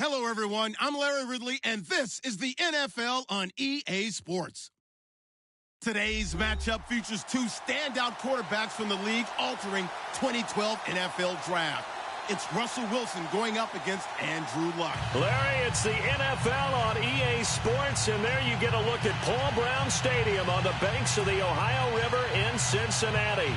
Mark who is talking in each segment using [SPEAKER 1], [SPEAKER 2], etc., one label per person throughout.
[SPEAKER 1] Hello, everyone. I'm Larry Ridley, and this is the NFL on EA Sports. Today's matchup features two standout quarterbacks from the league-altering 2012 NFL Draft. It's Russell Wilson going up against Andrew Luck.
[SPEAKER 2] Larry, it's the NFL on EA Sports, and there you get a look at Paul Brown Stadium on the banks of the Ohio River in Cincinnati.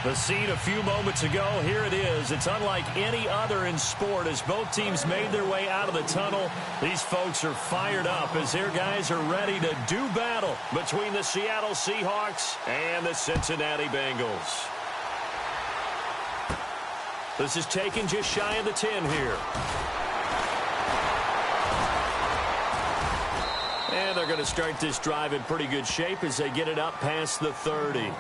[SPEAKER 2] The scene a few moments ago, here it is. It's unlike any other in sport as both teams made their way out of the tunnel. These folks are fired up as their guys are ready to do battle between the Seattle Seahawks and the Cincinnati Bengals. This is taken just shy of the 10 here. And they're going to start this drive in pretty good shape as they get it up past the 30.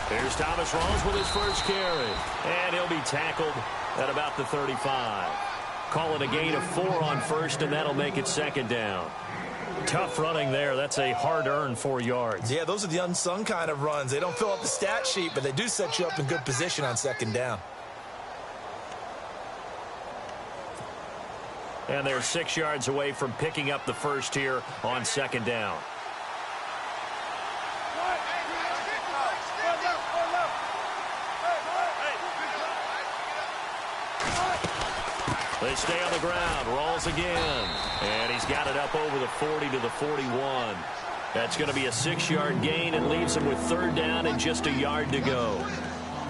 [SPEAKER 2] Here's Thomas Rawls with his first carry. And he'll be tackled at about the 35. Call it a gain of 4 on first, and that'll make it second down. Tough running there. That's a hard-earned 4 yards.
[SPEAKER 3] Yeah, those are the unsung kind of runs. They don't fill up the stat sheet, but they do set you up in good position on second down.
[SPEAKER 2] And they're 6 yards away from picking up the first here on second down. They stay on the ground. Rawls again. And he's got it up over the 40 to the 41. That's going to be a 6-yard gain and leaves him with third down and just a yard to go.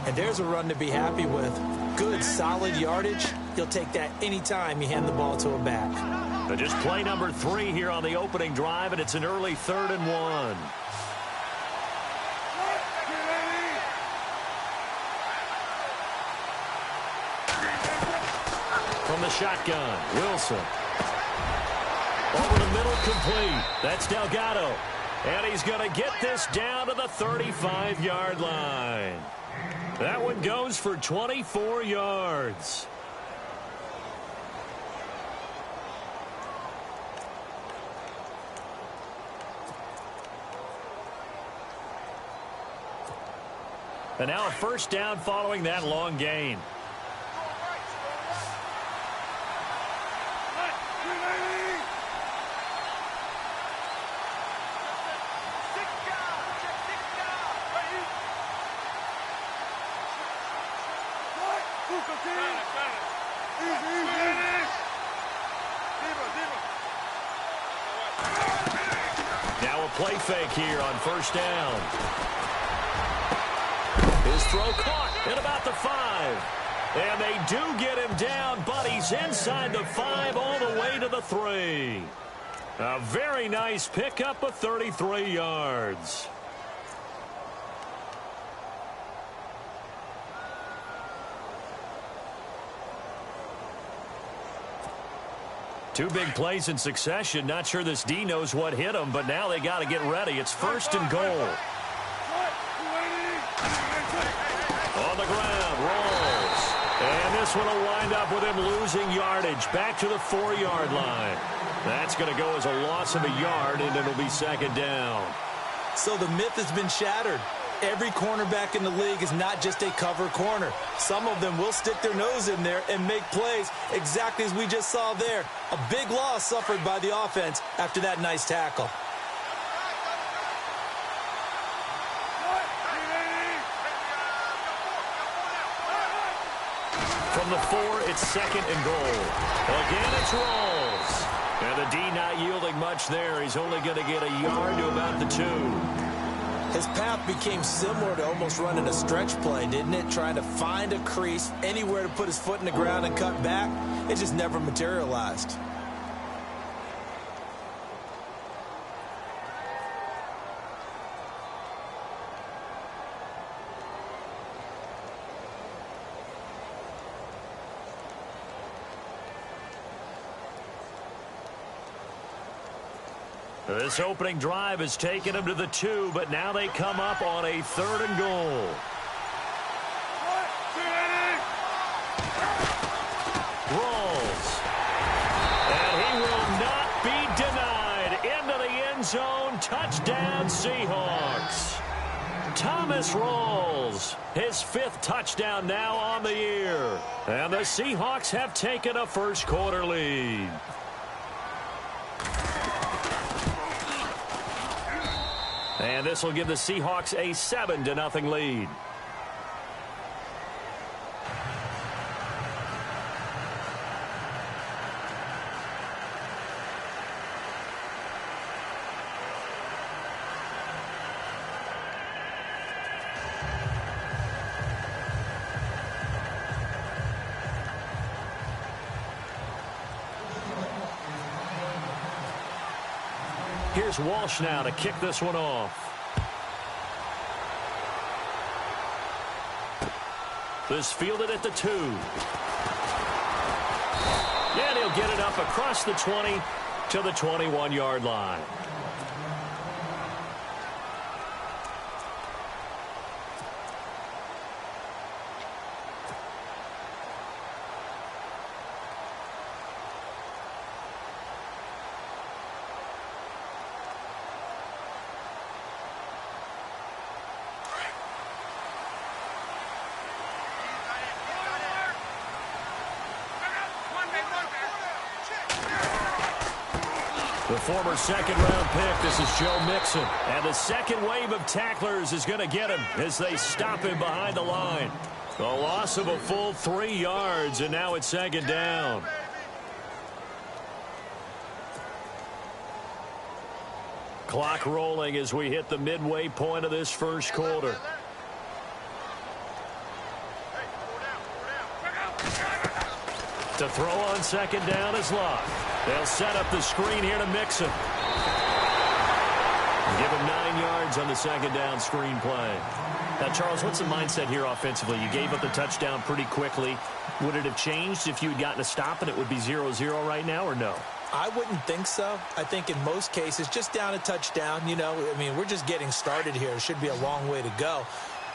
[SPEAKER 3] And there's a run to be happy with. Good, solid yardage. You'll take that anytime you hand the ball to a back.
[SPEAKER 2] But just play number 3 here on the opening drive, and it's an early 3rd and 1. From the shotgun, Wilson. Over the middle, complete. That's Delgado. And he's going to get this down to the 35-yard line. That one goes for 24 yards. And now a first down following that long gain. Now a play fake here on first down. His throw caught at about the 5. And they do get him down, but he's inside the 5 all the way to the 3. A very nice pickup of 33 yards. Two big plays in succession. Not sure this D knows what hit him, but now they got to get ready. It's first and goal. On the ground, Rawls. And this one will wind up with him losing yardage back to the 4-yard line. That's going to go as a loss of a yard, and it'll be second down.
[SPEAKER 3] So the myth has been shattered. Every cornerback in the league is not just a cover corner. Some of them will stick their nose in there and make plays exactly as we just saw there. A big loss suffered by the offense after that nice tackle.
[SPEAKER 2] From the 4, it's second and goal. Again, it's Rawls. And the D not yielding much there. He's only going to get a yard to about the 2.
[SPEAKER 3] His path became similar to almost running a stretch play, didn't it? Trying to find a crease, anywhere to put his foot in the ground and cut back. It just never materialized.
[SPEAKER 2] This opening drive has taken them to the 2, but now they come up on a 3rd and goal. Rolls. And he will not be denied. Into the end zone. Touchdown, Seahawks. Thomas Rawls, his 5th touchdown now on the year. And the Seahawks have taken a first-quarter lead. And this will give the Seahawks a 7-0 lead. Here's Walsh now to kick this one off. This fielded at the 2. And he'll get it up across the 20 to the 21-yard line. The former second-round pick, this is Joe Mixon. And the second wave of tacklers is going to get him as they stop him behind the line. A loss of a full 3 yards, and now it's 2nd down. Clock rolling as we hit the midway point of this first quarter. To throw on 2nd down is Luck. They'll set up the screen here to Mixon. Give him 9 yards on the 2nd down screen play. Now, Charles, what's the mindset here offensively? You gave up the touchdown pretty quickly. Would it have changed if you had gotten a stop and it would be 0-0 right now, or no?
[SPEAKER 3] I wouldn't think so. I think in most cases, just down a touchdown, you know, I mean, we're just getting started here. It should be a long way to go.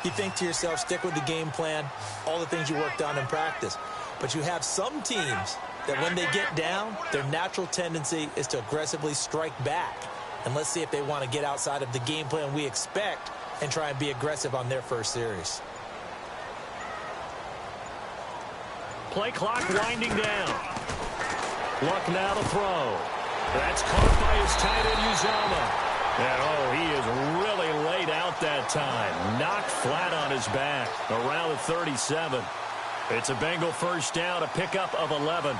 [SPEAKER 3] You think to yourself, stick with the game plan, all the things you worked on in practice. But you have some teams that when they get down, their natural tendency is to aggressively strike back. And let's see if they want to get outside of the game plan we expect and try and be aggressive on their first series.
[SPEAKER 2] Play clock winding down. Luck now to throw. That's caught by his tight end, Uzomah. And, oh, he is really laid out that time. Knocked flat on his back around the 37. It's a Bengal first down, a pickup of 11.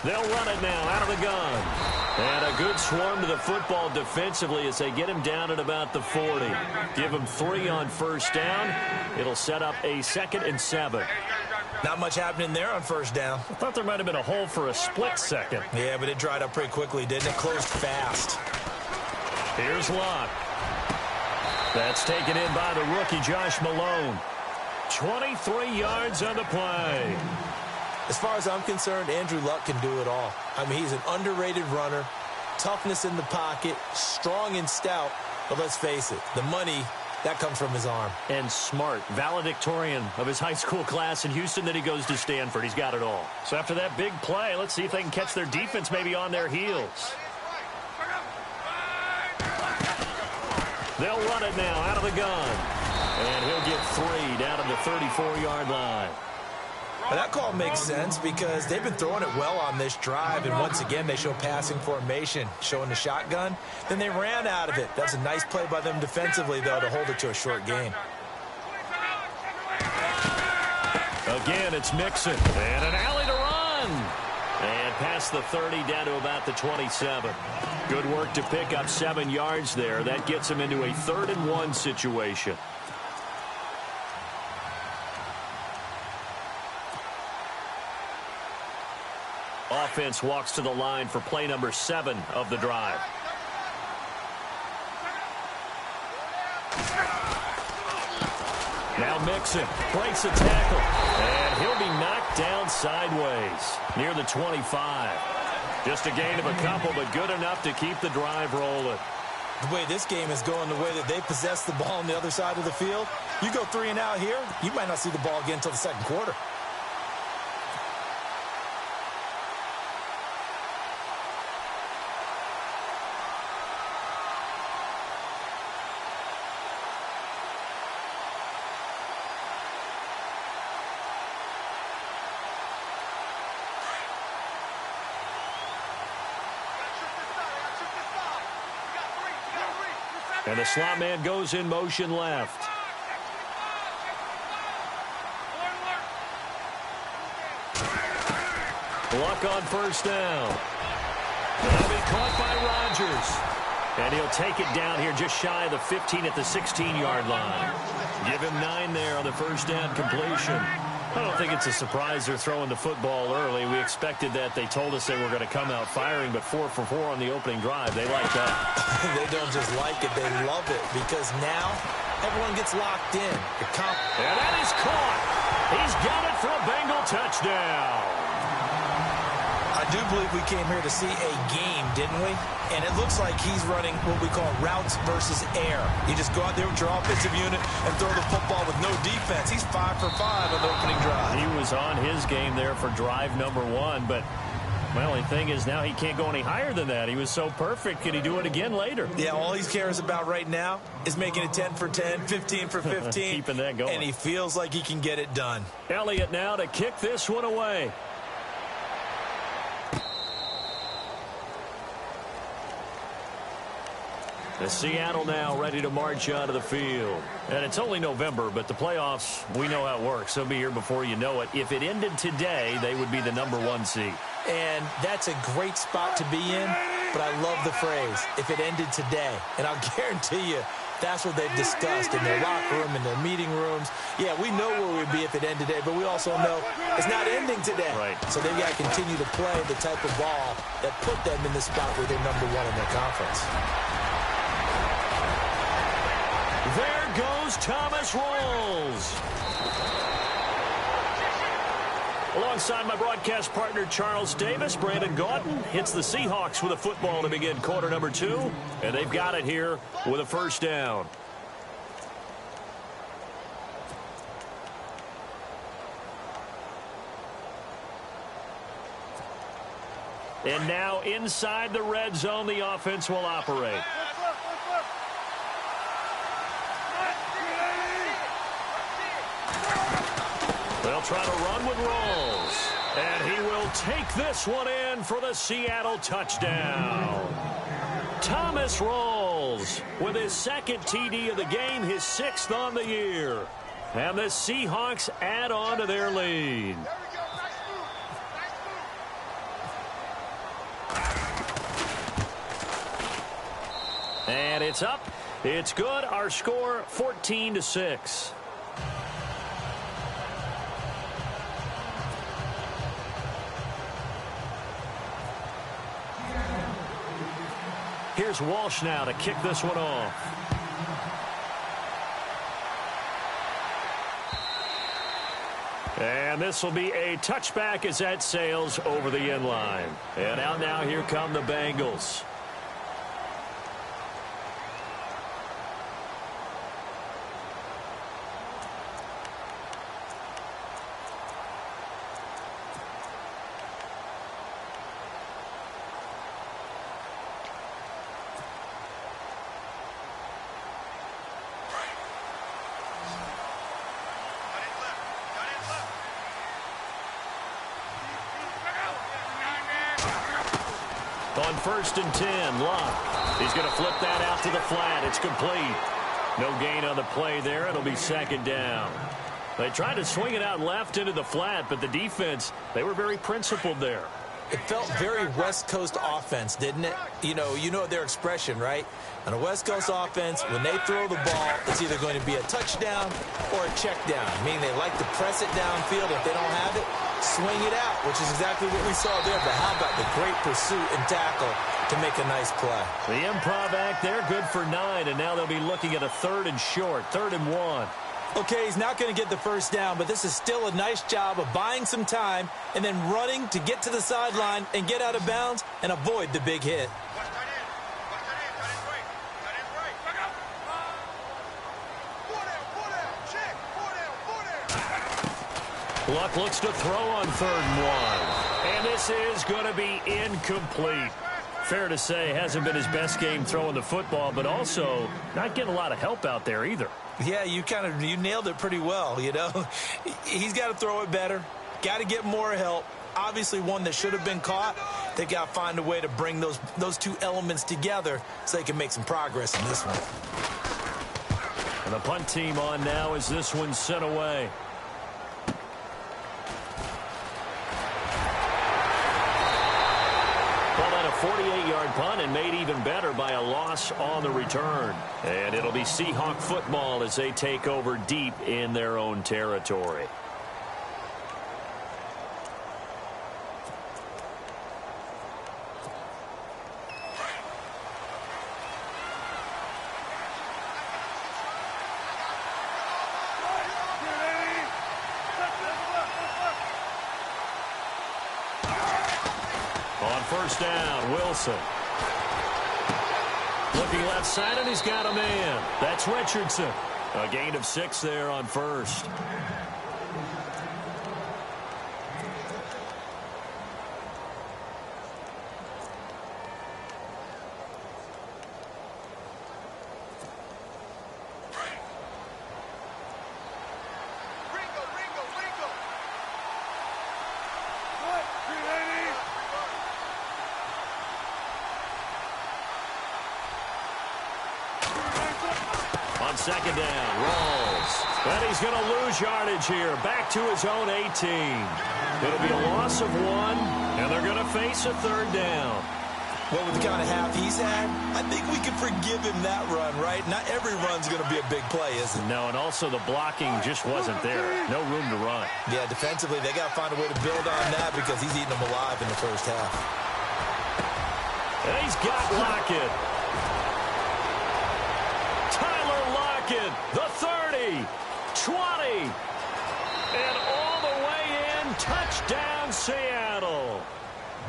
[SPEAKER 2] They'll run it now out of the gun. And a good swarm to the football defensively as they get him down at about the 40. Give him 3 on first down. It'll set up a 2nd and 7.
[SPEAKER 3] Not much happening there on first down.
[SPEAKER 2] I thought there might have been a hole for a split second.
[SPEAKER 3] Yeah, but it dried up pretty quickly, didn't it? Closed fast.
[SPEAKER 2] Here's Luck. That's taken in by the rookie, Josh Malone. 23 yards on the play.
[SPEAKER 3] As far as I'm concerned, Andrew Luck can do it all. I mean, he's an underrated runner, toughness in the pocket, strong and stout. But let's face it, the money, that comes from his arm.
[SPEAKER 2] And smart, valedictorian of his high school class in Houston. Then he goes to Stanford. He's got it all. So after that big play, let's see if they can catch their defense maybe on their heels. They'll run it now out of the gun. And he'll get 3 down at the 34-yard line.
[SPEAKER 3] Well, that call makes sense because they've been throwing it well on this drive, and once again they show passing formation, showing the shotgun. Then they ran out of it. That's a nice play by them defensively, though, to hold it to a short gain.
[SPEAKER 2] Again, it's Mixon. And an alley to run. And past the 30 down to about the 27. Good work to pick up 7 yards there. That gets him into a 3rd and 1 situation. offense walks to the line for play number 7 of the drive. Now Mixon breaks a tackle, and he'll be knocked down sideways near the 25. Just a gain of a couple, but good enough to keep the drive rolling.
[SPEAKER 3] The way this game is going, the way that they possess the ball on the other side of the field, you go 3 and out here, you might not see the ball again until the second quarter.
[SPEAKER 2] And the slot man goes in motion left. Luck on first down. That'll be caught by Rodgers. And he'll take it down here just shy of the 15 at the 16-yard line. Give him 9 there on the first down completion. I don't think it's a surprise they're throwing the football early. We expected that. They told us they were going to come out firing, but 4 for 4 on the opening drive. They like that.
[SPEAKER 3] They don't just like it, they love it, because now everyone gets locked in.
[SPEAKER 2] And that is caught. He's got it for a Bengal touchdown.
[SPEAKER 3] I do believe we came here to see a game, didn't we? And it looks like he's running what we call routes versus air. You just go out there with your offensive unit and throw the football with no defense. He's 5 for 5 on the opening drive.
[SPEAKER 2] He was on his game there for drive number 1, but my only thing is now he can't go any higher than that. He was so perfect. Can he do it again later?
[SPEAKER 3] Yeah, all he cares about right now is making it 10 for 10, 15 for 15.
[SPEAKER 2] Keeping that going.
[SPEAKER 3] And he feels like he can get it done.
[SPEAKER 2] Elliott now to kick this one away. The Seattle now ready to march out of the field. And it's only November, but the playoffs, we know how it works. They'll be here before you know it. If it ended today, they would be the number 1 seed.
[SPEAKER 3] And that's a great spot to be in, but I love the phrase, if it ended today. And I'll guarantee you, that's what they've discussed in their locker room, in their meeting rooms. Yeah, we know where we'd be if it ended today, but we also know it's not ending today.
[SPEAKER 2] Right.
[SPEAKER 3] So they've got to continue to play the type of ball that put them in the spot where they're number 1 in their conference.
[SPEAKER 2] There goes Thomas Rawls. Alongside my broadcast partner, Charles Davis, Brandon Gaudin hits the Seahawks with a football to begin quarter number 2. And they've got it here with a first down. And now inside the red zone, the offense will operate. They'll try to run with Rawls. And he will take this one in for the Seattle touchdown. Thomas Rawls with his second TD of the game, his 6th on the year. And the Seahawks add on to their lead. And it's up. It's good. Our score 14-6. Here's Walsh now to kick this one off. And this will be a touchback as that sails over the end line. And out now, here come the Bengals. On 1st and 10, Luck. He's going to flip that out to the flat. It's complete. No gain on the play there. It'll be 2nd down. They tried to swing it out left into the flat, but the defense, they were very principled there.
[SPEAKER 3] It felt very West Coast offense, didn't it? You know their expression, right? On a West Coast offense, when they throw the ball, it's either going to be a touchdown or a check down, meaning they like to press it downfield. If they don't have it, swing it out, which is exactly what we saw there. But how about the great pursuit and tackle to make a nice play?
[SPEAKER 2] The improv act there, good for 9, and now they'll be looking at a 3rd and short, 3rd and 1.
[SPEAKER 3] Okay, he's not going to get the first down, but this is still a nice job of buying some time and then running to get to the sideline and get out of bounds and avoid the big hit.
[SPEAKER 2] Luck looks to throw on 3rd and 1. And this is going to be incomplete. Fair to say, hasn't been his best game throwing the football, but also not getting a lot of help out there either.
[SPEAKER 3] Yeah, you nailed it pretty well, you know. He's got to throw it better, got to get more help. Obviously one that should have been caught. They got to find a way to bring those two elements together so they can make some progress in this one.
[SPEAKER 2] And the punt team on now as this one's sent away. Well, then a 48-yard punt and made even better by a loss on the return. And it'll be Seahawk football as they take over deep in their own territory. On first down, Wilson. Looking left side, and he's got a man. That's Richardson. A gain of 6 there on first. On second down, rolls. And he's going to lose yardage here. Back to his own 18. It'll be a loss of 1, and they're going to face a 3rd down.
[SPEAKER 3] Well, with the kind of half he's had, I think we can forgive him that run, right? Not every run's going to be a big play, is it?
[SPEAKER 2] No, and also the blocking just wasn't there. No room to run.
[SPEAKER 3] Yeah, defensively, they got to find a way to build on that because he's eating them alive in the first half.
[SPEAKER 2] And he's got Lockett. The 30, 20, and all the way in, touchdown Seattle.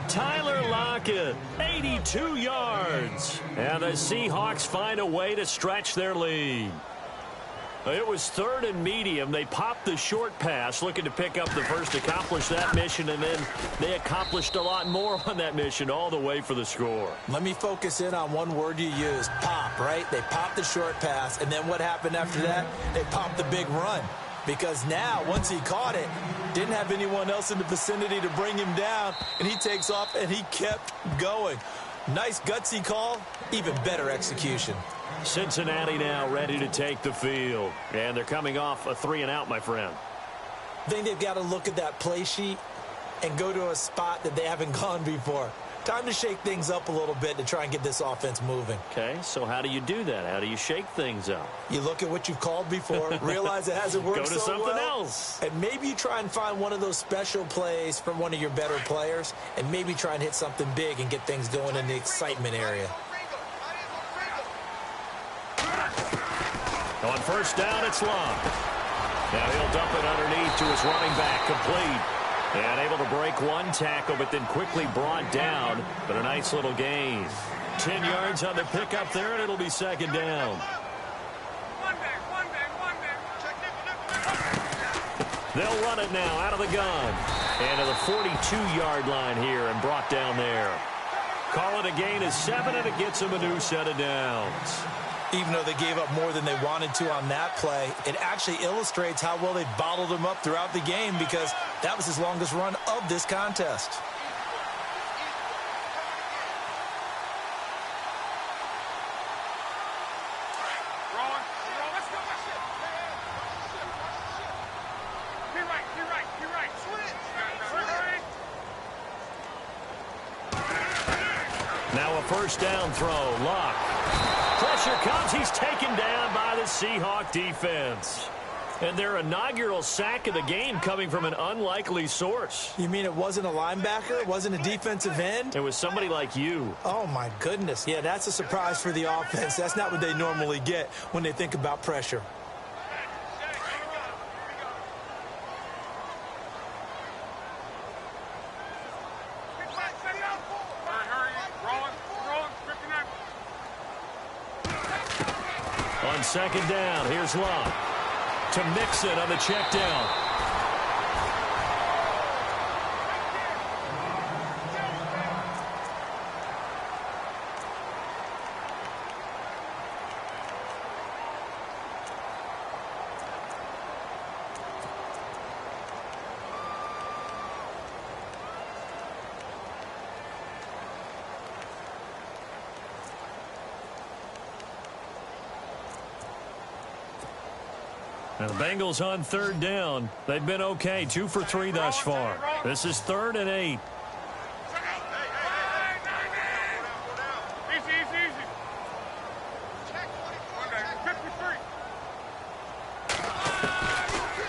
[SPEAKER 2] Tyler Lockett, 82 yards. And the Seahawks find a way to stretch their lead. It was 3rd and medium. They popped the short pass, looking to pick up the first, accomplish that mission, and then they accomplished a lot more on that mission all the way for the score.
[SPEAKER 3] Let me focus in on one word you used, pop, right? They popped the short pass, and then what happened after that? They popped the big run. Because now, once he caught it, didn't have anyone else in the vicinity to bring him down, and he takes off, and he kept going. Nice gutsy call, even better execution.
[SPEAKER 2] Cincinnati now ready to take the field. And they're coming off a 3-and-out, my friend.
[SPEAKER 3] I think they've got to look at that play sheet and go to a spot that they haven't gone before. Time to shake things up a little bit to try and get this offense moving.
[SPEAKER 2] Okay, so how do you do that? How do you shake things up?
[SPEAKER 3] You look at what you've called before, realize it hasn't worked so well.
[SPEAKER 2] Go to something else.
[SPEAKER 3] And maybe you try and find one of those special plays from one of your better players, and maybe try and hit something big and get things going in the excitement area.
[SPEAKER 2] On first down, it's Love. Now he'll dump it underneath to his running back, complete. And able to break one tackle, but then quickly brought down. But a nice little gain. 10 yards on the pickup there, and it'll be second down. They'll run it now out of the gun. And to the 42-yard line here and brought down there. Call it a gain of 7, and it gets them a new set of downs.
[SPEAKER 3] Even though they gave up more than they wanted to on that play, it actually illustrates how well they bottled him up throughout the game because that was his longest run of this contest.
[SPEAKER 2] Now a first down throw. Luck. Pressure comes. He's taken down by the Seahawk defense. And their inaugural sack of the game coming from an unlikely source.
[SPEAKER 3] You mean it wasn't a linebacker? It wasn't a defensive end?
[SPEAKER 2] It was somebody like you.
[SPEAKER 3] Oh, my goodness. Yeah, that's a surprise for the offense. That's not what they normally get when they think about pressure.
[SPEAKER 2] On second down, here's Locke to Mixon on the check down. And the Bengals on third down. They've been okay, 2 for 3 thus far. This is 3rd and 8.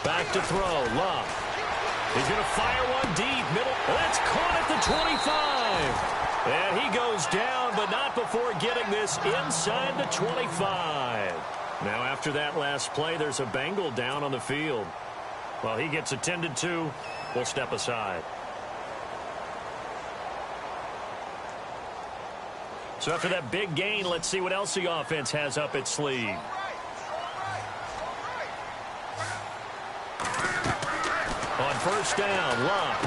[SPEAKER 2] Back to throw, Love. He's going to fire one deep, middle. That's caught at the 25. And he goes down, but not before getting this inside the 25. Now, after that last play, there's a Bengal down on the field. Well, he gets attended to. We'll step aside. So after that big gain, let's see what else the offense has up its sleeve. On first down, Love.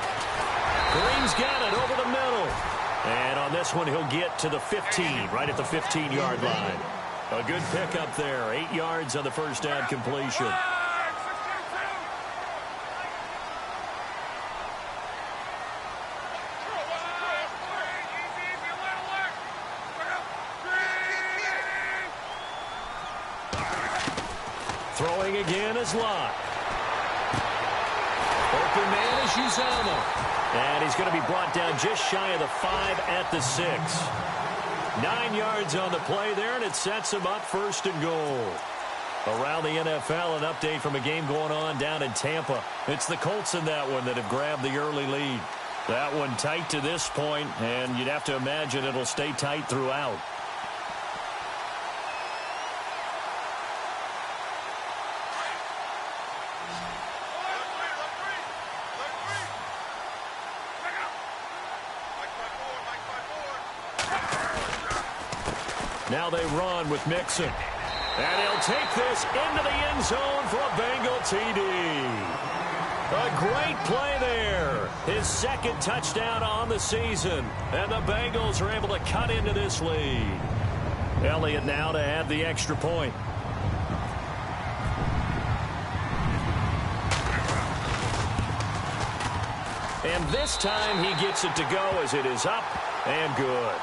[SPEAKER 2] Green's got it over the middle. And on this one, he'll get to the 15, right at the 15-yard line. A good pickup there. 8 yards on the first down completion. Throwing again is Locke. Open man is Uzama. And he's going to be brought down just shy of the 5 at the 6. 9 yards on the play there, and it sets him up 1st and goal. Around the NFL, an update from a game going on down in Tampa. It's the Colts in that one that have grabbed the early lead. That one tight to this point, and you'd have to imagine it'll stay tight throughout. Now they run with Mixon. And he'll take this into the end zone for a Bengal TD. A great play there. His 2nd touchdown on the season. And the Bengals are able to cut into this lead. Elliott now to add the extra point. And this time he gets it to go as it is up and good.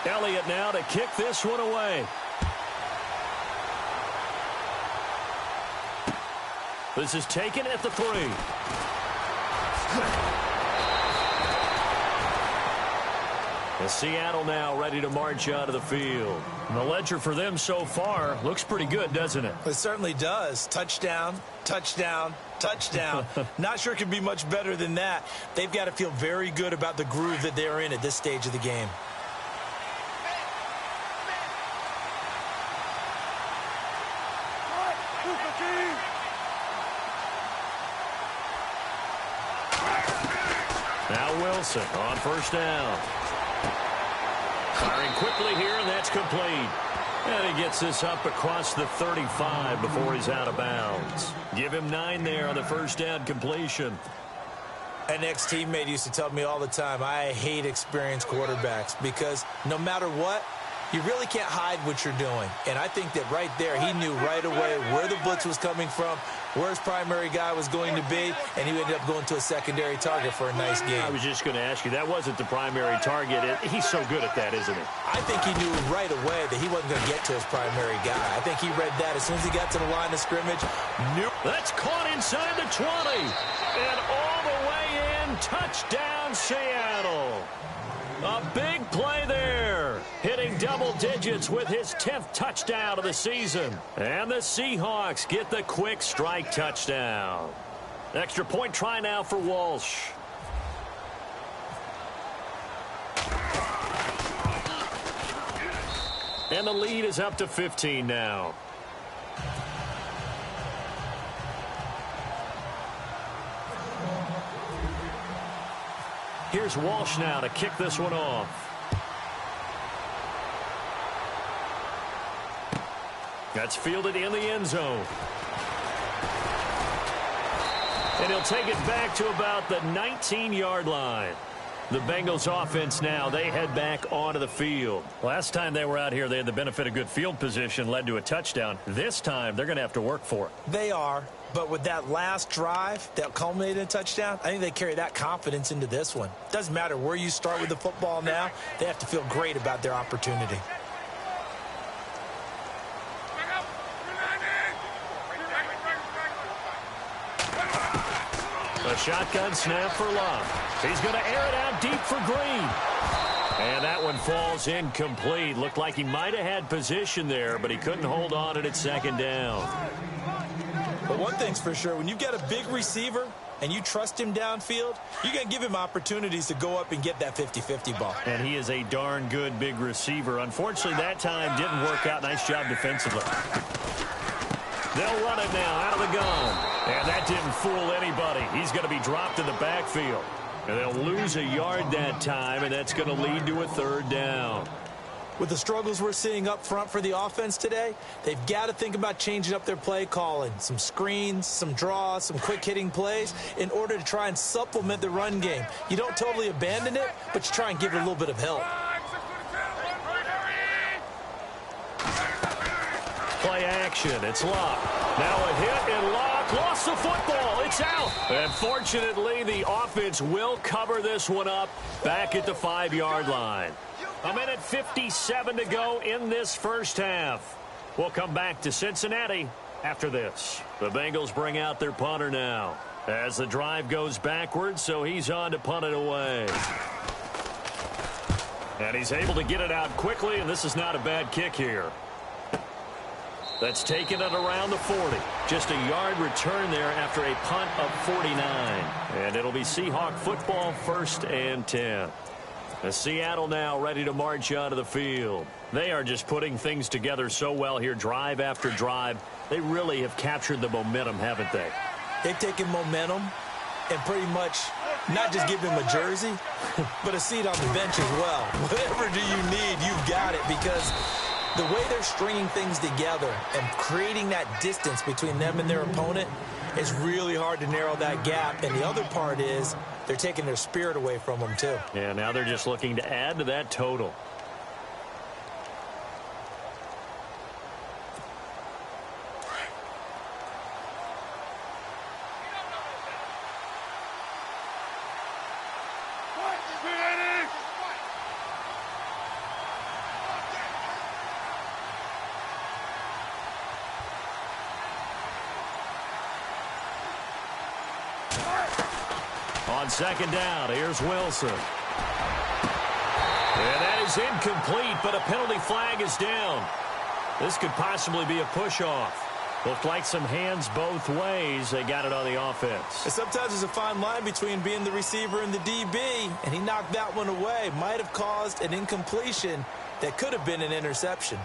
[SPEAKER 2] Elliott now to kick this one away. This is taken at the 3. And Seattle now ready to march out of the field. And the ledger for them so far looks pretty good, doesn't it?
[SPEAKER 3] It certainly does. Touchdown, touchdown, touchdown. Not sure it can be much better than that. They've got to feel very good about the groove that they're in at this stage of the game.
[SPEAKER 2] Now Wilson on first down. Firing quickly here, and that's complete. And he gets this up across the 35 before he's out of bounds. Give him 9 there on the first down completion.
[SPEAKER 3] An ex-teammate used to tell me all the time, I hate experienced quarterbacks because no matter what, you really can't hide what you're doing. And I think that right there, he knew right away where the blitz was coming from, where his primary guy was going to be, and he ended up going to a secondary target for a nice game.
[SPEAKER 2] I was just going to ask you, that wasn't the primary target. He's so good at that, isn't he?
[SPEAKER 3] I think he knew right away that he wasn't going to get to his primary guy. I think he read that as soon as he got to the line of scrimmage.
[SPEAKER 2] That's caught inside the 20. And all the way in, touchdown Seattle. A big play there. Hitting double digits with his 10th touchdown of the season. And the Seahawks get the quick strike touchdown. Extra point try now for Walsh. And the lead is up to 15 now. Here's Walsh now to kick this one off. That's fielded in the end zone. And he'll take it back to about the 19-yard line. The Bengals offense now, they head back onto the field. Last time they were out here, they had the benefit of good field position, led to a touchdown. This time, they're going to have to work for it.
[SPEAKER 3] They are, but with that last drive that culminated in a touchdown, I think they carry that confidence into this one. Doesn't matter where you start with the football now, they have to feel great about their opportunity.
[SPEAKER 2] A shotgun snap for Love. He's going to air it out deep for Green. And that one falls incomplete. Looked like he might have had position there, but he couldn't hold on at second down.
[SPEAKER 3] But one thing's for sure, when you've got a big receiver and you trust him downfield, you're going to give him opportunities to go up and get that 50-50 ball.
[SPEAKER 2] And he is a darn good big receiver. Unfortunately, that time didn't work out. Nice job defensively. They'll run it now out of the gun. And that didn't fool anybody. He's going to be dropped in the backfield. And they'll lose a yard that time, and that's going to lead to a third down.
[SPEAKER 3] With the struggles we're seeing up front for the offense today, they've got to think about changing up their play calling. Some screens, some draws, some quick-hitting plays in order to try and supplement the run game. You don't totally abandon it, but you try and give it a little bit of help.
[SPEAKER 2] Play action. It's Locke. Now a hit, and Locke lost the football. It's out. And fortunately, the offense will cover this one up back at the 5-yard line. A minute 57 to go in this first half. We'll come back to Cincinnati after this. The Bengals bring out their punter now as the drive goes backwards, so he's on to punt it away. And he's able to get it out quickly, and this is not a bad kick here. That's taken it around the 40. Just a yard return there after a punt of 49. And it'll be Seahawk football, 1st and 10. Seattle now ready to march onto the field. They are just putting things together so well here, drive after drive. They really have captured the momentum, haven't they?
[SPEAKER 3] They've taken momentum and pretty much not just give him a jersey, but a seat on the bench as well. Whatever do you need, you've got it, because the way they're stringing things together and creating that distance between them and their opponent is really hard to narrow that gap. And the other part is they're taking their spirit away from them, too.
[SPEAKER 2] Yeah, now they're just looking to add to that total. On second down, here's Wilson. And that is incomplete, but a penalty flag is down. This could possibly be a push-off. Looked like some hands both ways. They got it on the offense.
[SPEAKER 3] And sometimes there's a fine line between being the receiver and the DB, and he knocked that one away. Might have caused an incompletion that could have been an interception.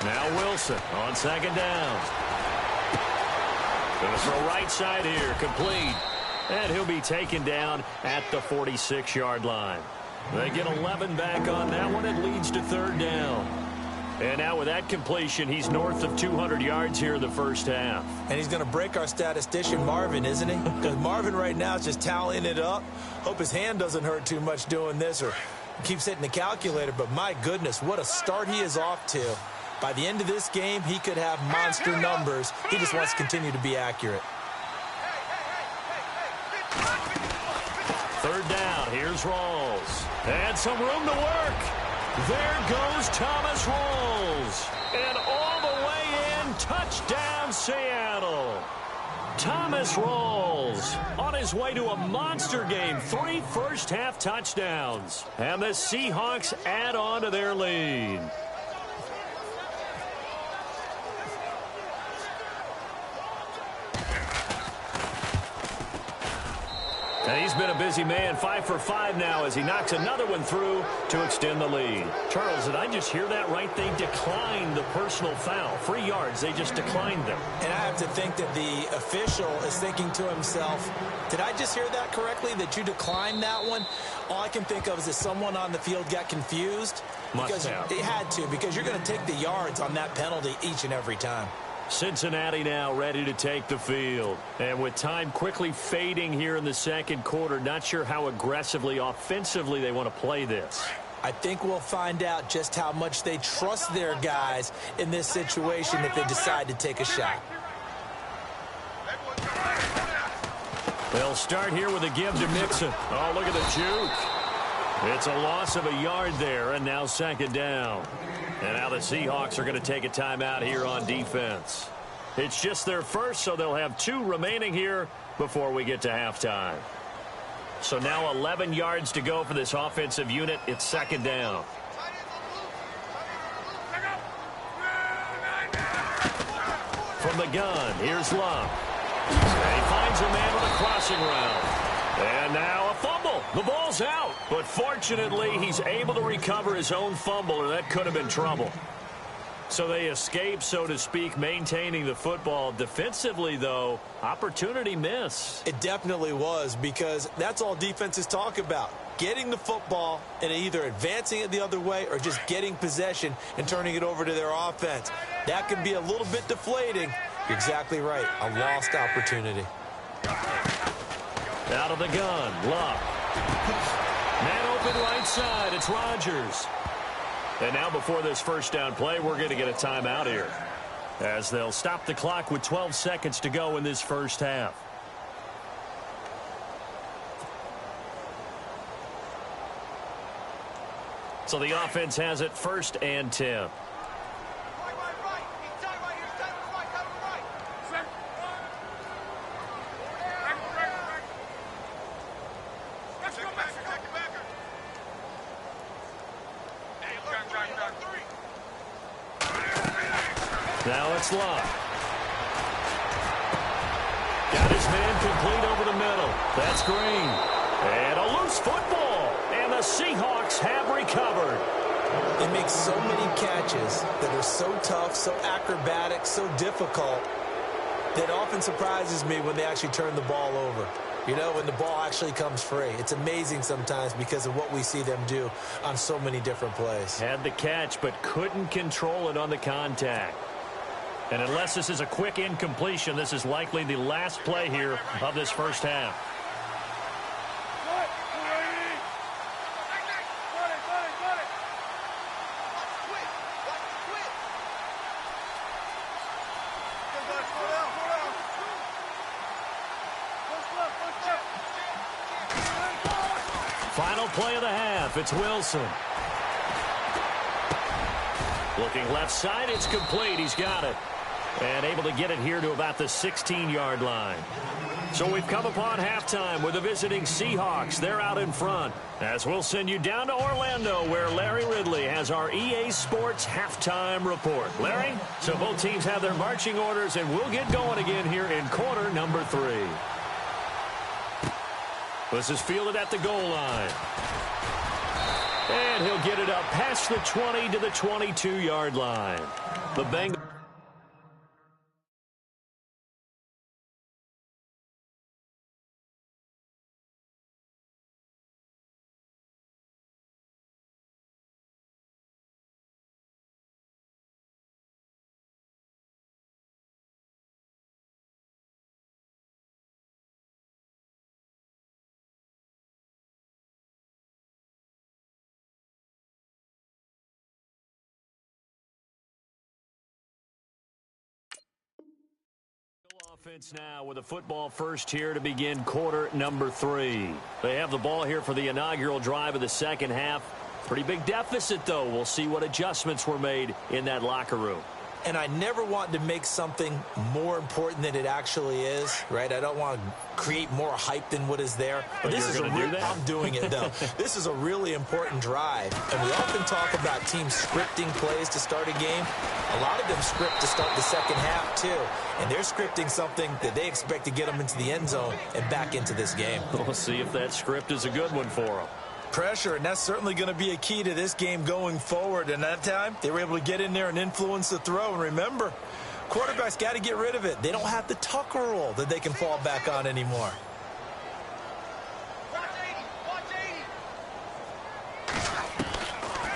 [SPEAKER 2] Now Wilson on second down. Going to throw right side here, complete. And he'll be taken down at the 46-yard line. They get 11 back on that one. It leads to third down. And now with that completion, he's north of 200 yards here in the first half.
[SPEAKER 3] And he's going to break our statistician, Marvin, isn't he? Because Marvin right now is just tallying it up. Hope his hand doesn't hurt too much doing this or keeps hitting the calculator. But my goodness, what a start he is off to. By the end of this game, he could have monster numbers. He just wants to continue to be accurate.
[SPEAKER 2] Third down. Here's Rawls. And some room to work. There goes Thomas Rawls. And all the way in, touchdown Seattle. Thomas Rawls on his way to a monster game. 3 first-half touchdowns. And the Seahawks add on to their lead. And he's been a busy man, 5 for 5 now as he knocks another one through to extend the lead. Charles, did I just hear that right? They declined the personal foul. 3 yards, they just declined them.
[SPEAKER 3] And I have to think that the official is thinking to himself, did I just hear that correctly, that you declined that one? All I can think of is that someone on the field got confused.
[SPEAKER 2] Must have.
[SPEAKER 3] They had to, because you're going to take the yards on that penalty each and every time.
[SPEAKER 2] Cincinnati now ready to take the field. And with time quickly fading here in the second quarter, not sure how aggressively, offensively they want to play this.
[SPEAKER 3] I think we'll find out just how much they trust their guys in this situation if they decide to take a shot.
[SPEAKER 2] They'll start here with a give to Mixon. Oh, look at the juke. It's a loss of a yard there, and now second down. And now the Seahawks are going to take a timeout here on defense. It's just their first, so they'll have 2 remaining here before we get to halftime. So now 11 yards to go for this offensive unit. It's second down. From the gun, here's Love. And he finds a man with a crossing route. And now a fumble. The ball's out. But fortunately, he's able to recover his own fumble, or that could have been trouble. So they escape, so to speak, maintaining the football. Defensively, though, opportunity miss.
[SPEAKER 3] It definitely was, because that's all defenses talk about. Getting the football and either advancing it the other way or just getting possession and turning it over to their offense. That can be a little bit deflating. You're exactly right. A lost opportunity.
[SPEAKER 2] Out of the gun, Luck. Man open right side, it's Rodgers. And now before this first down play, we're going to get a timeout here, as they'll stop the clock with 12 seconds to go in this first half. So the offense has it 1st and 10. Now it's Love. Got his man complete over the middle. That's Green. And a loose football. And the Seahawks have recovered.
[SPEAKER 3] They make so many catches that are so tough, so acrobatic, so difficult, that often surprises me when they actually turn the ball over. You know, when the ball actually comes free. It's amazing sometimes because of what we see them do on so many different plays.
[SPEAKER 2] Had the catch, but couldn't control it on the contact. And unless this is a quick incompletion, this is likely the last play here of this first half. Final play of the half. It's Wilson. Looking left side, it's complete. He's got it. And able to get it here to about the 16-yard line. So we've come upon halftime with the visiting Seahawks. They're out in front. As we'll send you down to Orlando, where Larry Ridley has our EA Sports halftime report. Larry, so both teams have their marching orders, and we'll get going again here in quarter number 3. This is fielded at the goal line. And he'll get it up past the 20 to the 22-yard line. The Bengals. Offense now with a football first here to begin quarter number 3. They have the ball here for the inaugural drive of the second half. Pretty big deficit, though. We'll see what adjustments were made in that locker room.
[SPEAKER 3] And I never want to make something more important than it actually is, right? I don't want to create more hype than what is there.
[SPEAKER 2] But
[SPEAKER 3] this is
[SPEAKER 2] I'm
[SPEAKER 3] doing it, though. This is a really important drive. And we often talk about teams scripting plays to start a game. A lot of them script to start the second half, too. And they're scripting something that they expect to get them into the end zone and back into this game.
[SPEAKER 2] We'll see if that script is a good one for them.
[SPEAKER 3] Pressure, and that's certainly going to be a key to this game going forward. And that time, they were able to get in there and influence the throw. And remember, quarterbacks got to get rid of it. They don't have the Tucker rule that they can fall back on anymore.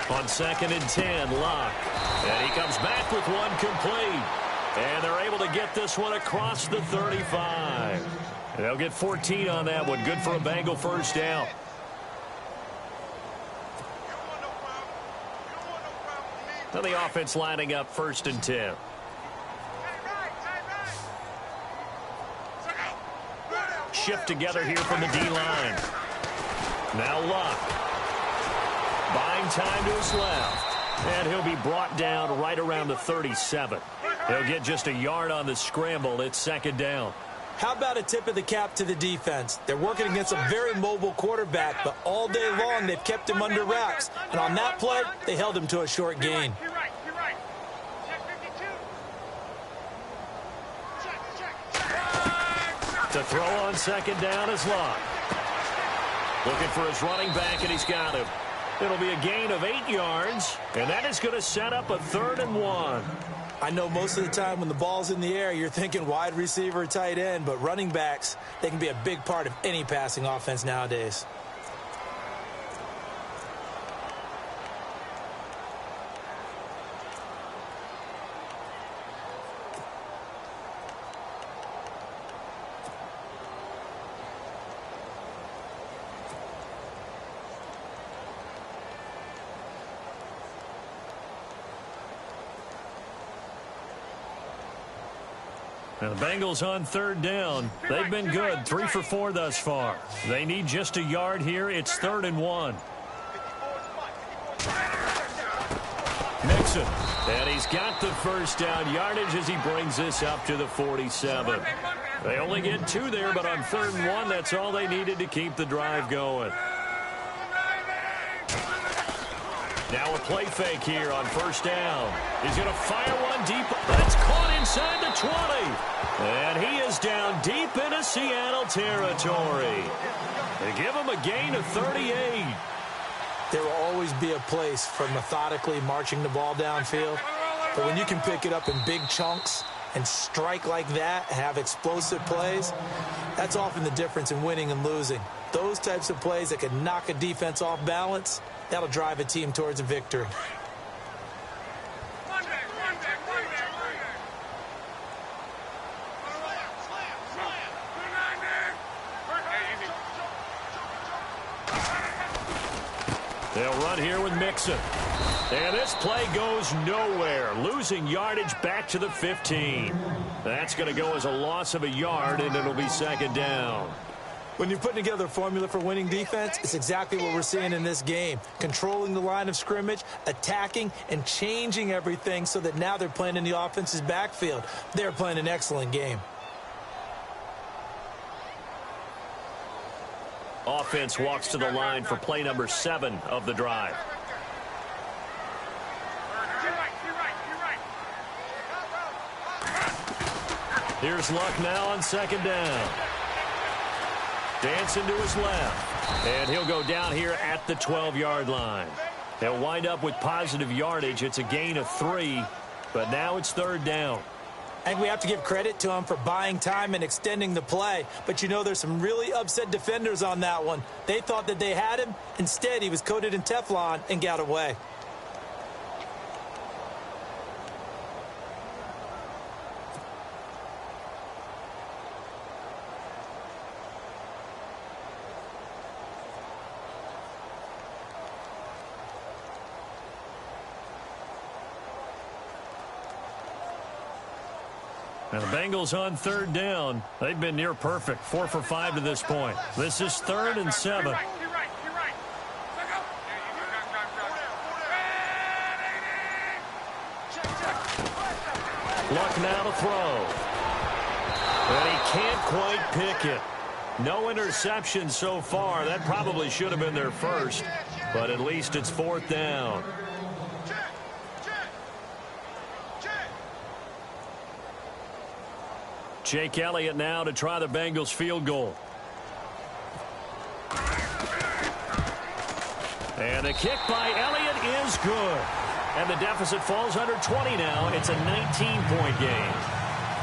[SPEAKER 2] On 2nd and 10, Luck. And he comes back with one complete. And they're able to get this one across the 35. And they'll get 14 on that one. Good for a Bengal first down. Now the offense lining up 1st and 10. Shift together here from the D-line. Now Luck. Buying time to his left. And he'll be brought down right around the 37. He'll get just a yard on the scramble. It's 2nd down.
[SPEAKER 3] How about a tip of the cap to the defense? They're working against a very mobile quarterback, but all day long they've kept him under wraps. And on that play, they held him to a short gain.
[SPEAKER 2] To throw on 2nd down is Luck. Looking for his running back, and he's got him. It'll be a gain of 8 yards, and that is going to set up a 3rd and 1.
[SPEAKER 3] I know most of the time when the ball's in the air, you're thinking wide receiver, tight end, but running backs, they can be a big part of any passing offense nowadays.
[SPEAKER 2] Now the Bengals on 3rd down. They've been good, 3 for 4 thus far. They need just a yard here. It's 3rd and 1. Mixon. And he's got the first down yardage as he brings this up to the 47. They only get 2 there, but on 3rd and 1, that's all they needed to keep the drive going. Now a play fake here on 1st down. He's going to fire one deep, but it's caught inside the 20. And he is down deep into Seattle territory. They give him a gain of 38.
[SPEAKER 3] There will always be a place for methodically marching the ball downfield. But when you can pick it up in big chunks and strike like that, have explosive plays, that's often the difference in winning and losing. Those types of plays that can knock a defense off balance, that'll drive a team towards a victory.
[SPEAKER 2] They'll run here with Mixon. And this play goes nowhere, losing yardage back to the 15. That's going to go as a loss of a yard, and it'll be 2nd down.
[SPEAKER 3] When you're putting together a formula for winning defense, it's exactly what we're seeing in this game. Controlling the line of scrimmage, attacking, and changing everything so that now they're playing in the offense's backfield. They're playing an excellent game.
[SPEAKER 2] Offense walks to the line for play number 7 of the drive. Here's Luck now on 2nd down. Dancing to his left. And he'll go down here at the 12-yard line. They'll wind up with positive yardage. It's a gain of 3, but now it's 3rd down.
[SPEAKER 3] I think we have to give credit to him for buying time and extending the play. But, you know, there's some really upset defenders on that one. They thought that they had him. Instead, he was coated in Teflon and got away.
[SPEAKER 2] And the Bengals on third down. They've been near perfect. 4 for 5 to this point. This is 3rd and 7. Luck now to throw. And he can't quite pick it. No interception so far. That probably should have been their first. But at least it's 4th down. Jake Elliott now to try the Bengals field goal. And the kick by Elliott is good. And the deficit falls under 20 now. It's a 19-point game.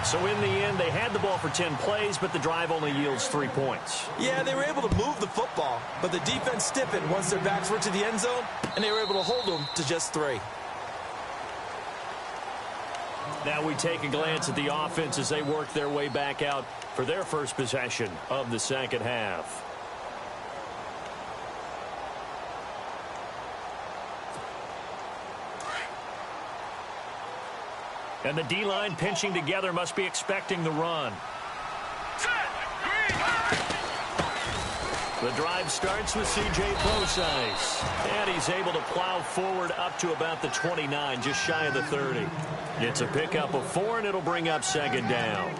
[SPEAKER 2] So in the end, they had the ball for 10 plays, but the drive only yields 3 points.
[SPEAKER 3] Yeah, they were able to move the football, but the defense stiffened once their backs were to the end zone, and they were able to hold them to just 3.
[SPEAKER 2] Now we take a glance at the offense as they work their way back out for their first possession of the second half. And the D-line pinching together must be expecting the run. The drive starts with C.J. Prosise. And he's able to plow forward up to about the 29, just shy of the 30. It's a pickup of 4, and it'll bring up 2nd down.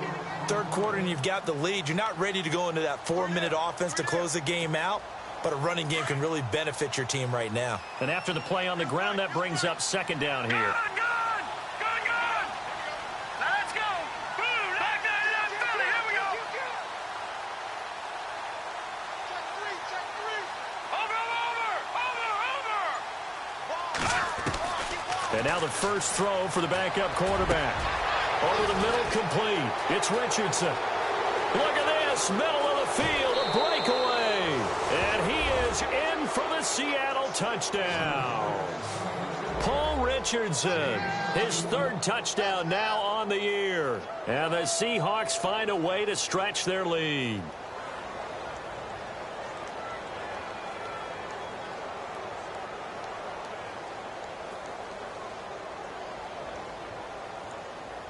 [SPEAKER 3] Third quarter, and you've got the lead. You're not ready to go into that 4-minute offense to close the game out, but a running game can really benefit your team right now.
[SPEAKER 2] And after the play on the ground, that brings up 2nd down here. And now the first throw for the backup quarterback. Over the middle, complete. It's Richardson. Look at this, middle of the field, a breakaway. And he is in for the Seattle touchdown. Paul Richardson, his 3rd touchdown now on the year. And the Seahawks find a way to stretch their lead.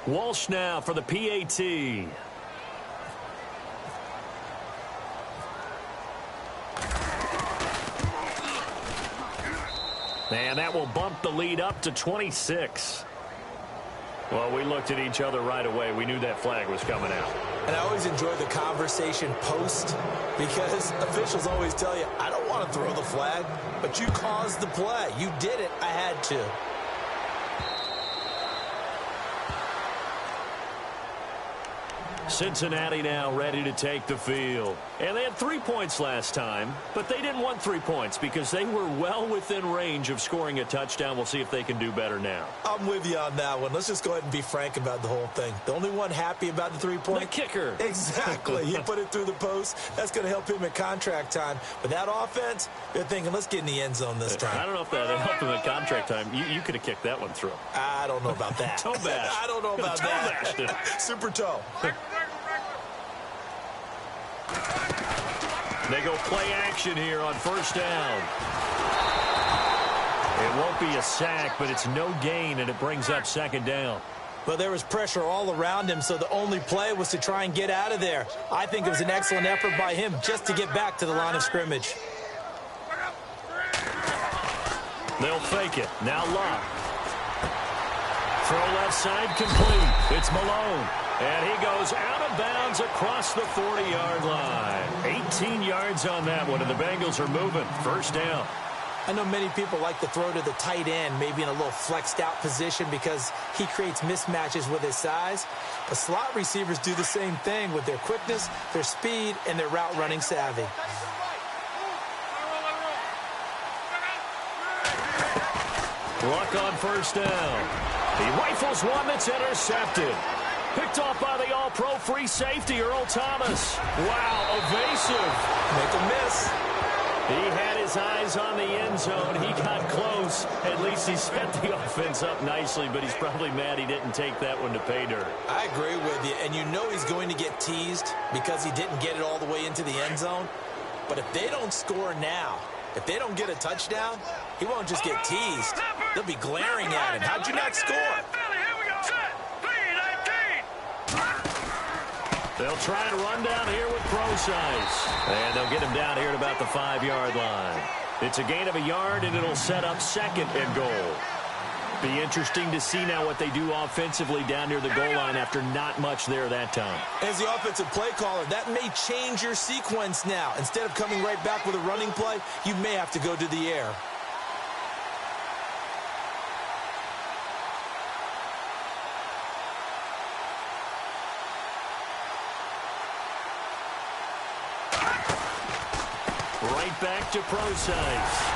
[SPEAKER 2] Walsh now for the PAT. And that will bump the lead up to 26. Well, we looked at each other right away. We knew that flag was coming out.
[SPEAKER 3] And I always enjoy the conversation post because officials always tell you, I don't want to throw the flag, but you caused the play. You did it. I had to.
[SPEAKER 2] Cincinnati now ready to take the field. And they had 3 points last time, but they didn't want 3 points because they were well within range of scoring a touchdown. We'll see if they can do better now.
[SPEAKER 3] I'm with you on that one. Let's just go ahead and be frank about the whole thing. The only one happy about the 3-point?
[SPEAKER 2] The kicker.
[SPEAKER 3] Exactly. He put it through the post. That's going to help him at contract time. But that offense, they're thinking, let's get in the end zone this time.
[SPEAKER 2] I don't know if that helped him at contract time. You could have kicked that one through.
[SPEAKER 3] I don't know about that.
[SPEAKER 2] Toe bash.
[SPEAKER 3] I don't know about that.
[SPEAKER 2] Toe bashed it.
[SPEAKER 3] Super toe.
[SPEAKER 2] They go play action here on 1st down. It won't be a sack, but it's no gain, and it brings up 2nd down.
[SPEAKER 3] Well, there was pressure all around him, so the only play was to try and get out of there. I think it was an excellent effort by him just to get back to the line of scrimmage.
[SPEAKER 2] They'll fake it. Now Luck. Throw left side complete. It's Malone. And he goes out of bounds across the 40-yard line. 18 yards on that one, and the Bengals are moving. 1st down.
[SPEAKER 3] I know many people like to throw to the tight end, maybe in a little flexed out position because he creates mismatches with his size. But slot receivers do the same thing with their quickness, their speed, and their route running savvy.
[SPEAKER 2] Luck on 1st down. He rifles one that's intercepted. Picked off by the all-pro free safety, Earl Thomas. Wow, evasive.
[SPEAKER 3] Make a miss.
[SPEAKER 2] He had his eyes on the end zone. He got close. At least he set the offense up nicely, but he's probably mad he didn't take that one to pay dirt.
[SPEAKER 3] I agree with you, and you know he's going to get teased because he didn't get it all the way into the end zone. But if they don't score now, if they don't get a touchdown, he won't just get teased. They'll be glaring at him. How'd you not score?
[SPEAKER 2] They'll try and run down here with Procise. And they'll get him down here at about the 5-yard line. It's a gain of a yard, and it'll set up second and goal. Be interesting to see now what they do offensively down near the goal line after not much there that time.
[SPEAKER 3] As the offensive play caller, that may change your sequence now. Instead of coming right back with a running play, you may have to go to the air.
[SPEAKER 2] Right back to Procise.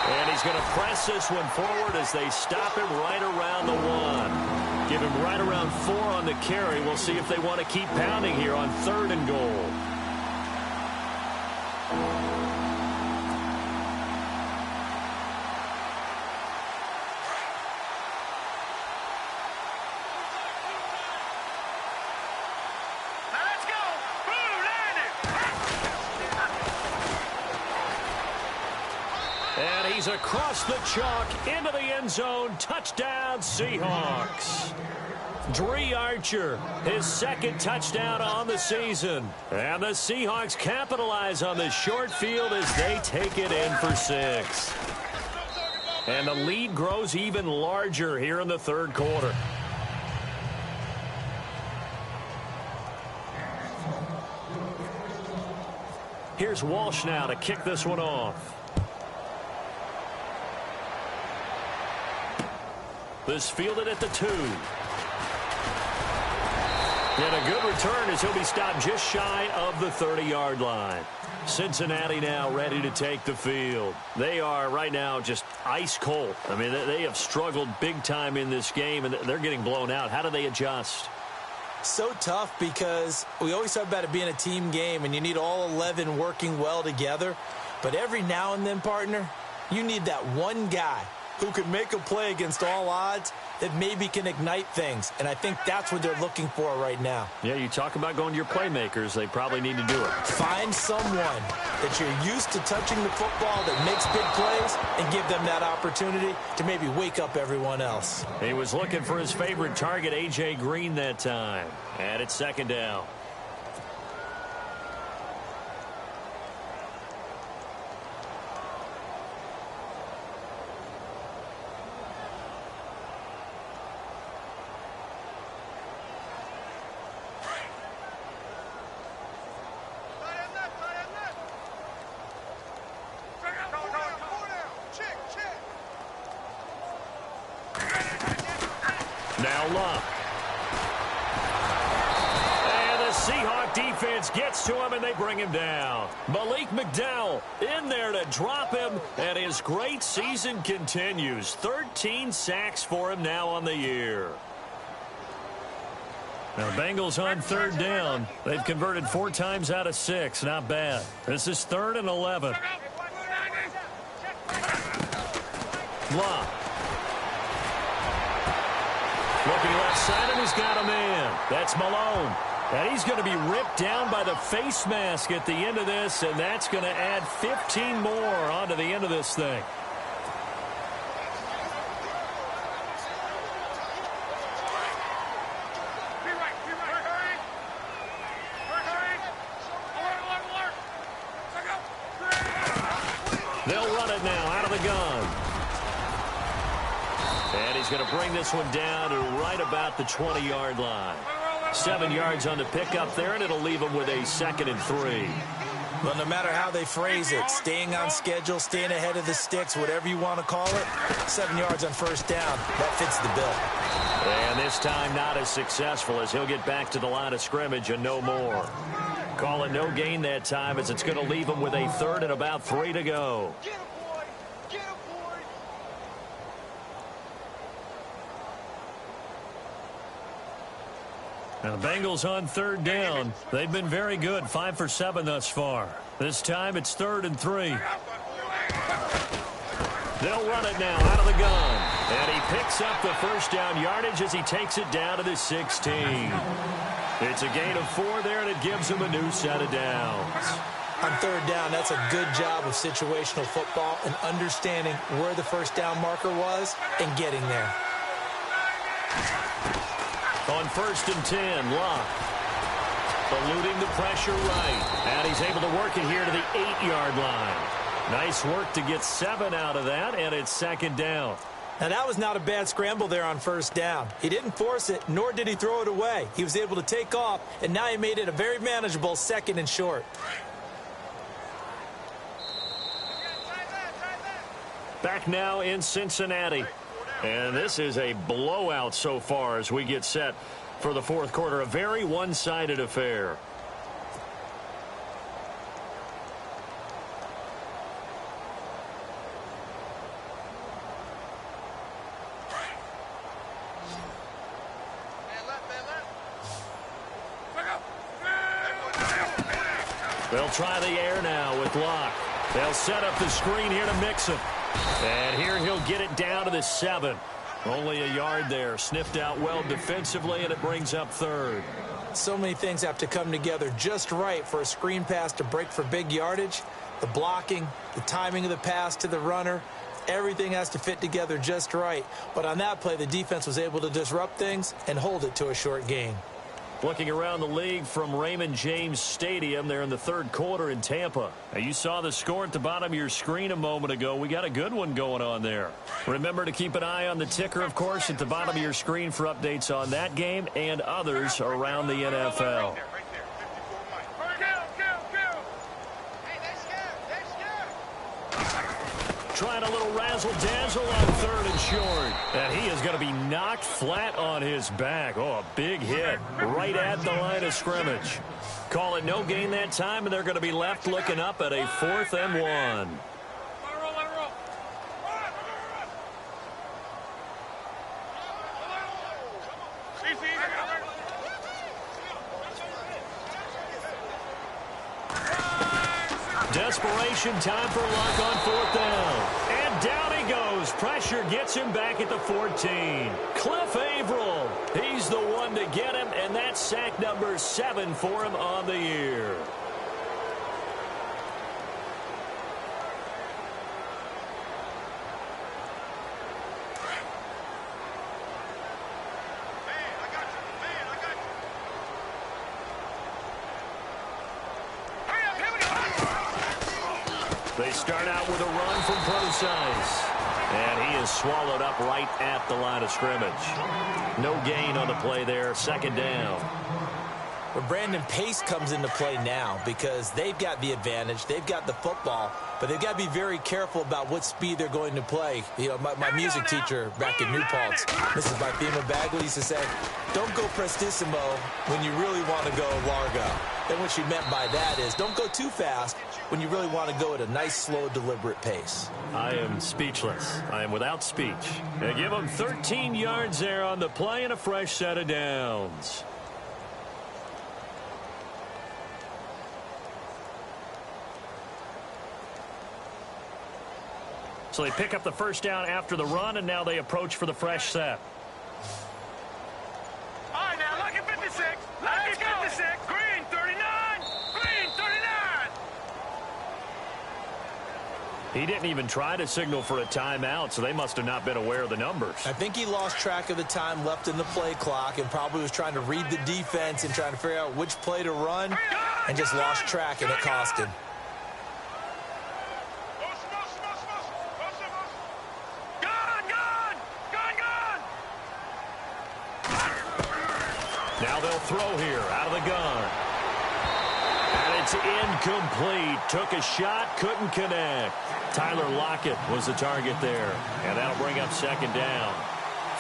[SPEAKER 2] And he's going to press this one forward as they stop him right around the 1. Give him right around 4 on the carry. We'll see if they want to keep pounding here on 3rd and goal. And he's across the chalk into the end zone. Touchdown, Seahawks. Dree Archer, his 2nd touchdown on the season. And the Seahawks capitalize on the short field as they take it in for 6. And the lead grows even larger here in the 3rd quarter. Here's Walsh now to kick this one off. This fielded at the 2. And a good return as he'll be stopped just shy of the 30-yard line. Cincinnati now ready to take the field. They are right now just ice cold. I mean, they have struggled big time in this game, and they're getting blown out. How do they adjust?
[SPEAKER 3] So tough because we always talk about it being a team game, and you need all 11 working well together. But every now and then, partner, you need that one guy who can make a play against all odds that maybe can ignite things. And I think that's what they're looking for right now.
[SPEAKER 2] Yeah, you talk about going to your playmakers. They probably need to do it.
[SPEAKER 3] Find someone that you're used to touching the football that makes big plays and give them that opportunity to maybe wake up everyone else.
[SPEAKER 2] He was looking for his favorite target, A.J. Green, that time. And it's 2nd down. Now Luck. And the Seahawk defense gets to him, and they bring him down. Malik McDowell in there to drop him, and his great season continues. 13 sacks for him now on the year. Now, Bengals on 3rd down. They've converted 4 times out of 6. Not bad. This is 3rd and 11. Luck. Looking left side, and he's got a man. That's Malone. And he's going to be ripped down by the face mask at the end of this, and that's going to add 15 more onto the end of this thing. They'll run it now out of the gun. And he's going to bring this one down to right about the 20-yard line. 7 yards on the pickup there, and it'll leave him with a 2nd and 3.
[SPEAKER 3] Well, no matter how they phrase it, staying on schedule, staying ahead of the sticks, whatever you want to call it, 7 yards on 1st down, that fits the bill.
[SPEAKER 2] And this time not as successful as he'll get back to the line of scrimmage and no more. Call it no gain that time as it's going to leave him with a 3rd and about 3 to go. Now, the Bengals on 3rd down. They've been very good, 5 for 7 thus far. This time it's 3rd and 3. They'll run it now out of the gun. And he picks up the 1st down yardage as he takes it down to the 16. It's a gain of 4 there, and it gives him a new set of downs.
[SPEAKER 3] On 3rd down, that's a good job of situational football and understanding where the 1st down marker was and getting there.
[SPEAKER 2] On 1st and 10, Luck. eluding the pressure right. And he's able to work it here to the 8-yard line. Nice work to get 7 out of that, and it's second down.
[SPEAKER 3] Now, that was not a bad scramble there on first down. He didn't force it, nor did he throw it away. He was able to take off, and now he made it a very manageable 2nd and short.
[SPEAKER 2] Back now in Cincinnati. And this is a blowout so far as we get set for the fourth quarter. A very one-sided affair. They'll try the air now with Locke. They'll set up the screen here to Mixon. And here he'll get it down to the 7. Only a yard there. Sniffed out well defensively, and it brings up 3rd.
[SPEAKER 3] So many things have to come together just right for a screen pass to break for big yardage. The blocking, the timing of the pass to the runner, everything has to fit together just right. But on that play, the defense was able to disrupt things and hold it to a short gain.
[SPEAKER 2] Looking around the league from Raymond James Stadium there in the third quarter in Tampa. Now, you saw the score at the bottom of your screen a moment ago. We got a good one going on there. Remember to keep an eye on the ticker, of course, at the bottom of your screen for updates on that game and others around the NFL. Trying a little razzle-dazzle on 3rd and short. And he is going to be knocked flat on his back. Oh, a big hit right at the line of scrimmage. Call it no gain that time, and they're going to be left looking up at a 4th and 1. Desperation time for Luck on 4th down. And down he goes. Pressure gets him back at the 14. Cliff Averill, he's the one to get him, and that's sack number 7 for him on the year. They start out with a run from Procise. And he is swallowed up right at the line of scrimmage. No gain on the play there. 2nd down.
[SPEAKER 3] But Brandon, pace comes into play now because they've got the advantage. They've got the football, but they've got to be very careful about what speed they're going to play. You know, my music teacher back in New Paltz, Mrs. Bifema Bagley, used to say, don't go prestissimo when you really want to go largo. And what she meant by that is don't go too fast when you really want to go at a nice, slow, deliberate pace.
[SPEAKER 2] I am speechless. I am without speech. They give them 13 yards there on the play and a fresh set of downs. So they pick up the first down after the run, and now they approach for the fresh set.
[SPEAKER 4] All right, now look at 56. Look at 56. Green, 39. Green, 39.
[SPEAKER 2] He didn't even try to signal for a timeout, so they must have not been aware of the numbers.
[SPEAKER 3] I think he lost track of the time left in the play clock and probably was trying to read the defense and trying to figure out which play to run and just lost track, and it cost him.
[SPEAKER 2] Now they'll throw here out of the gun. And it's incomplete. Took a shot, couldn't connect. Tyler Lockett was the target there. And that'll bring up 2nd down.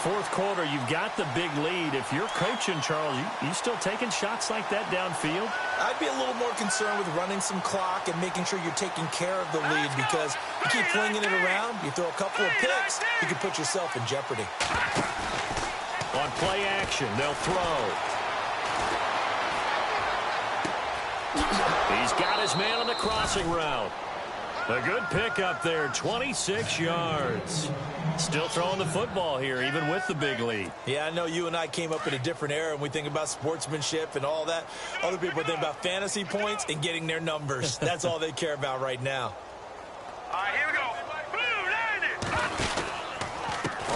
[SPEAKER 2] Fourth quarter, you've got the big lead. If you're coaching, Charles, you still taking shots like that downfield?
[SPEAKER 3] I'd be a little more concerned with running some clock and making sure you're taking care of the lead, because you keep flinging it around, you throw a couple of picks, you can put yourself in jeopardy.
[SPEAKER 2] On play action, they'll throw. He's got his man on the crossing route. A good pickup there, 26 yards. Still throwing the football here, even with the big lead.
[SPEAKER 3] Yeah, I know you and I came up in a different era, and we think about sportsmanship and all that. Other people think about fantasy points and getting their numbers. That's all they care about right now.
[SPEAKER 4] All right, here we go. Blue, landed.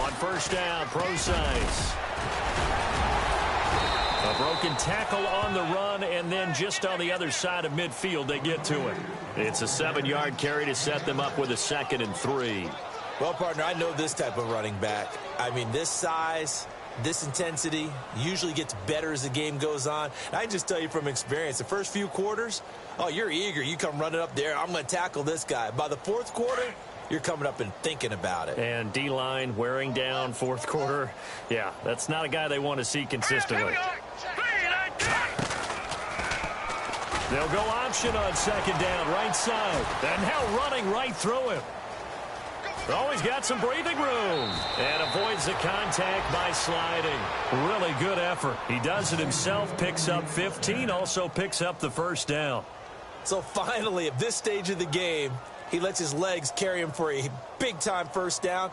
[SPEAKER 2] On first down, Procise. A Broken tackle on the run, and then just on the other side of midfield, they get to it. It's a 7-yard carry to set them up with a 2nd and 3.
[SPEAKER 3] Well, partner, I know this type of running back. I mean, this size, this intensity usually gets better as the game goes on. And I can just tell you from experience, the first few quarters, oh, you're eager. You come running up there, I'm going to tackle this guy. By the 4th quarter, you're coming up and thinking about it.
[SPEAKER 2] And D-line wearing down 4th quarter. Yeah, that's not a guy they want to see consistently. They'll go option on 2nd down, right side. And now running right through him. Oh, he's got some breathing room. And avoids the contact by sliding. Really good effort. He does it himself, picks up 15, also picks up the 1st down.
[SPEAKER 3] So finally, at this stage of the game, he lets his legs carry him for a big-time 1st down.